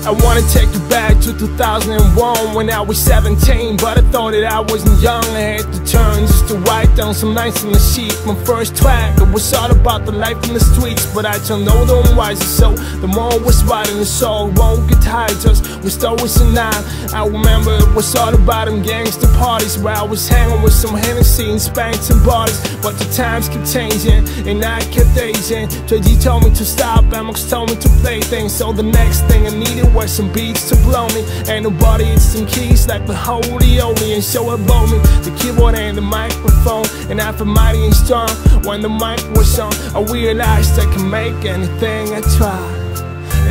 I wanna take you back to 2001 when I was 17, but I thought that I wasn't young. I had to turn just to write down some nights in the sheet. My first track, it was all about the life in the streets, but I turned older and wiser, so the more I was writing the song won't get tired, just with stories and I remember it was all about them gangster parties where I was hanging with some Hennessy and Spanx and bodies. But the times kept changing and I kept aging. JG told me to stop, MX told me to play things, so the next thing I needed was some beats to blow me. Ain't nobody hit some keys like the holy only, and so it bought me the keyboard and the microphone, and I felt mighty and strong when the mic was on. I realized I can make anything I try.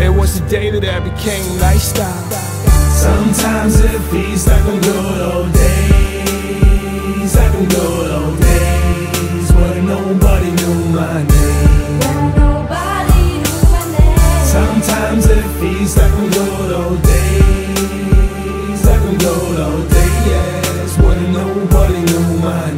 It was the day that I became Leifstyle. Sometimes it feels like the good old days, like the good old days where nobody knew my name. Sometimes it feels like the good old days, like the good old days where nobody knew my name.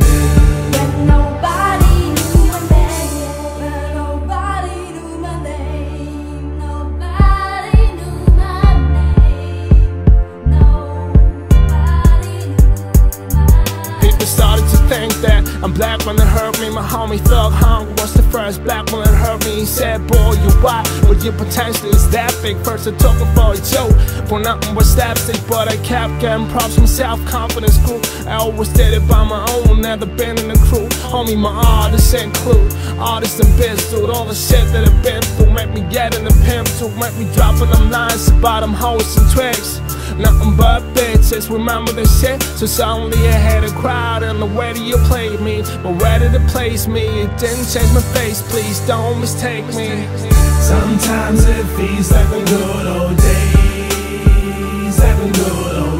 Think that I'm black when it hurt me. My homie Thug Hung was the first black one that hurt me. He said, boy, you white, but your potential is that big. First I took it for a joke, for nothing but slapstick, but I kept getting props from self-confidence crew. I always did it by my own, never been in a crew. Homie, my artists include artists and biz, dude. All the shit that I've been through make me get in the pimp too, make me dropping them lines about them hoes and tricks. Nothing but bitches, remember this shit? So suddenly I had a crowd and the way that you played me, but where did it place me? It didn't change my face, please don't mistake me. Sometimes it feels like the good old days, like the good old